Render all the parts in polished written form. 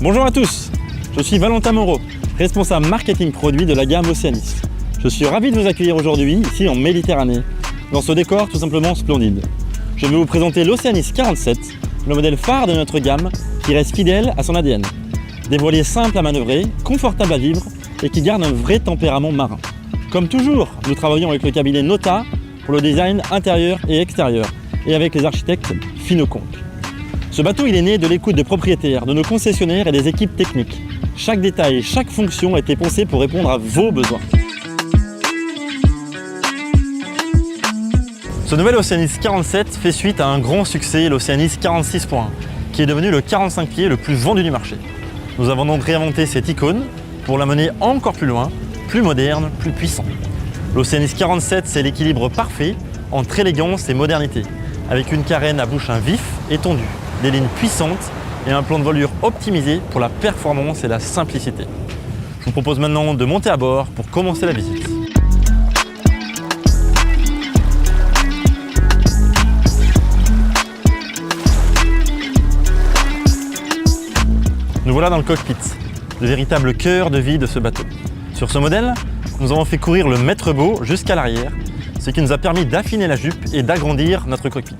Bonjour à tous, je suis Valentin Moreau, responsable marketing produit de la gamme Oceanis. Je suis ravi de vous accueillir aujourd'hui, ici en Méditerranée, dans ce décor tout simplement splendide. Je vais vous présenter l'Oceanis 47, le modèle phare de notre gamme qui reste fidèle à son ADN. Des voiliers simples à manœuvrer, confortables à vivre et qui gardent un vrai tempérament marin. Comme toujours, nous travaillons avec le cabinet Nota pour le design intérieur et extérieur et avec les architectes Finoconc. Ce bateau il est né de l'écoute des propriétaires, de nos concessionnaires et des équipes techniques. Chaque détail, chaque fonction a été pensée pour répondre à vos besoins. Ce nouvel Oceanis 47 fait suite à un grand succès, l'Oceanis 46.1, qui est devenu le 45 pieds le plus vendu du marché. Nous avons donc réinventé cette icône pour la mener encore plus loin, plus moderne, plus puissant. L'Oceanis 47, c'est l'équilibre parfait entre élégance et modernité, avec une carène à bouchin vif et tendu, des lignes puissantes et un plan de voilure optimisé pour la performance et la simplicité. Je vous propose maintenant de monter à bord pour commencer la visite. Nous voilà dans le cockpit, le véritable cœur de vie de ce bateau. Sur ce modèle, nous avons fait courir le maître-bau jusqu'à l'arrière, ce qui nous a permis d'affiner la jupe et d'agrandir notre cockpit.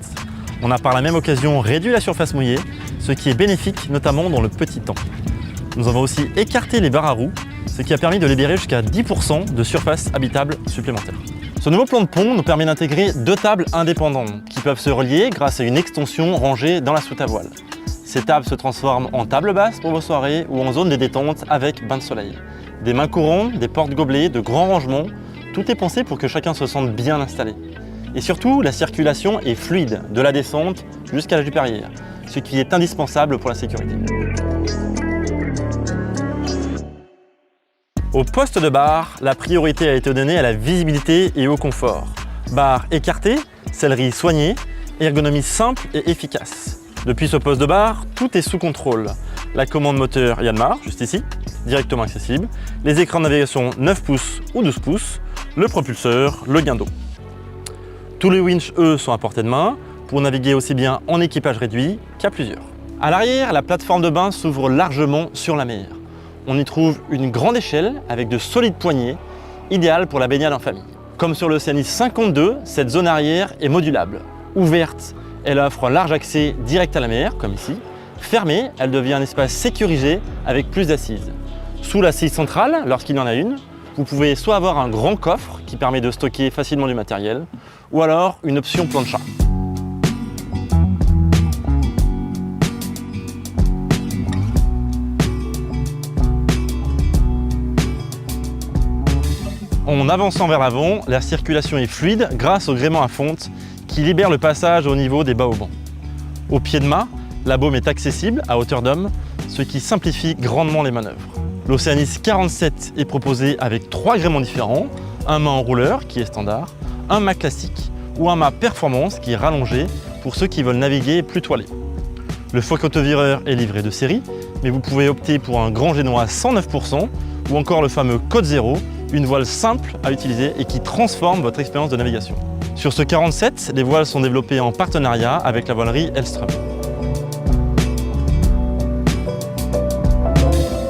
On a par la même occasion réduit la surface mouillée, ce qui est bénéfique notamment dans le petit temps. Nous avons aussi écarté les barres à roues, ce qui a permis de libérer jusqu'à 10% de surface habitable supplémentaire. Ce nouveau plan de pont nous permet d'intégrer deux tables indépendantes qui peuvent se relier grâce à une extension rangée dans la soute à voile. Ces tables se transforment en table basse pour vos soirées ou en zone de détente avec bain de soleil. Des mains courantes, des porte-gobelets, de grands rangements, tout est pensé pour que chacun se sente bien installé. Et surtout, la circulation est fluide, de la descente jusqu'à la jupe arrière, ce qui est indispensable pour la sécurité. Au poste de barre, la priorité a été donnée à la visibilité et au confort. Barre écartée, sellerie soignée, ergonomie simple et efficace. Depuis ce poste de barre, tout est sous contrôle. La commande moteur Yanmar, juste ici, directement accessible, les écrans de navigation 9 pouces ou 12 pouces, le propulseur, le guindeau. Tous les winches, eux, sont à portée de main pour naviguer aussi bien en équipage réduit qu'à plusieurs. À l'arrière, la plateforme de bain s'ouvre largement sur la mer. On y trouve une grande échelle avec de solides poignées, idéales pour la baignade en famille. Comme sur l'Oceanis 52, cette zone arrière est modulable. Ouverte, elle offre un large accès direct à la mer, comme ici. Fermée, elle devient un espace sécurisé avec plus d'assises. Sous l'assise centrale, lorsqu'il y en a une, vous pouvez soit avoir un grand coffre qui permet de stocker facilement du matériel, ou alors une option plancha. En avançant vers l'avant, la circulation est fluide grâce au gréement à fonte qui libère le passage au niveau des baobans. Au pied de mât, la baume est accessible à hauteur d'homme, ce qui simplifie grandement les manœuvres. L'Oceanis 47 est proposé avec 3 gréements différents, un mât en rouleur qui est standard, un mât classique ou un mât performance qui est rallongé pour ceux qui veulent naviguer plus toilé. Le foc autovireur est livré de série, mais vous pouvez opter pour un grand génois 109% ou encore le fameux Code Zero, une voile simple à utiliser et qui transforme votre expérience de navigation. Sur ce 47, les voiles sont développées en partenariat avec la voilerie Elstrom.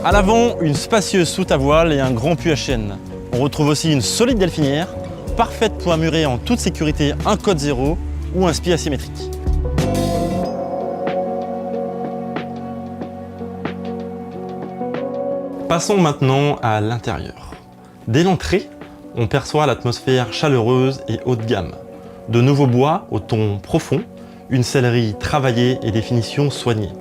À l'avant, une spacieuse soute à voile et un grand puits à chaîne. On retrouve aussi une solide delphinière, parfaite pour amurer en toute sécurité un Code Zero ou un spi asymétrique. Passons maintenant à l'intérieur. Dès l'entrée, on perçoit l'atmosphère chaleureuse et haut de gamme. De nouveaux bois au ton profond, une sellerie travaillée et des finitions soignées.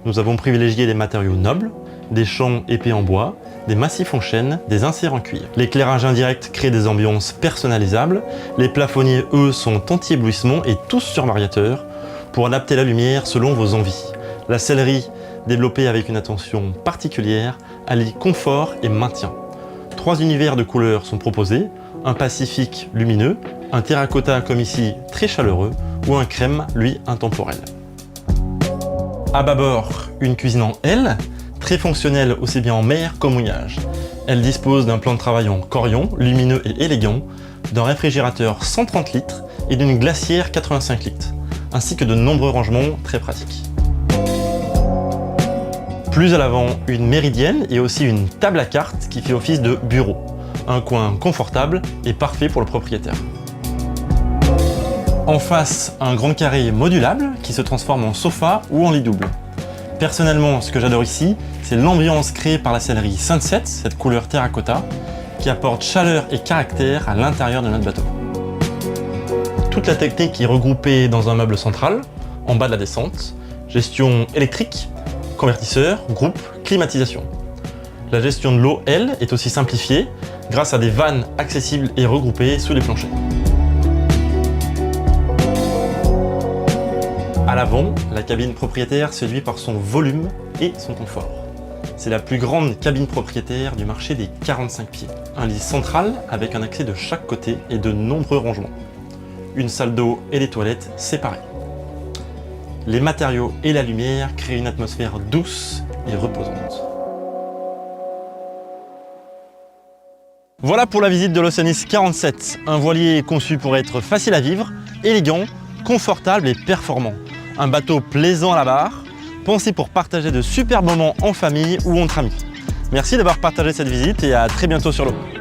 Nous avons privilégié des matériaux nobles, des champs épais en bois, des massifs en chêne, des inserts en cuir. L'éclairage indirect crée des ambiances personnalisables. Les plafonniers, eux, sont anti-éblouissement et tous sur variateur pour adapter la lumière selon vos envies. La sellerie, développée avec une attention particulière, allie confort et maintien. 3 univers de couleurs sont proposés, un pacifique lumineux, un terracotta comme ici très chaleureux ou un crème, lui, intemporel. À bâbord, une cuisine en L, très fonctionnelle aussi bien en mer qu'au mouillage. Elle dispose d'un plan de travail en corion, lumineux et élégant, d'un réfrigérateur 130 litres et d'une glacière 85 litres, ainsi que de nombreux rangements très pratiques. Plus à l'avant, une méridienne et aussi une table à cartes qui fait office de bureau. Un coin confortable et parfait pour le propriétaire. En face, un grand carré modulable qui se transforme en sofa ou en lit double. Personnellement, ce que j'adore ici, c'est l'ambiance créée par la sellerie Sunset, cette couleur terracotta, qui apporte chaleur et caractère à l'intérieur de notre bateau. Toute la technique est regroupée dans un meuble central, en bas de la descente, gestion électrique, convertisseur, groupe, climatisation. La gestion de l'eau, elle, est aussi simplifiée grâce à des vannes accessibles et regroupées sous les planchers. À l'avant, la cabine propriétaire séduit par son volume et son confort. C'est la plus grande cabine propriétaire du marché des 45 pieds. Un lit central avec un accès de chaque côté et de nombreux rangements. Une salle d'eau et des toilettes séparées. Les matériaux et la lumière créent une atmosphère douce et reposante. Voilà pour la visite de l'Oceanis 47, un voilier conçu pour être facile à vivre, élégant, confortable et performant. Un bateau plaisant à la barre, pensé pour partager de super moments en famille ou entre amis. Merci d'avoir partagé cette visite et à très bientôt sur l'eau.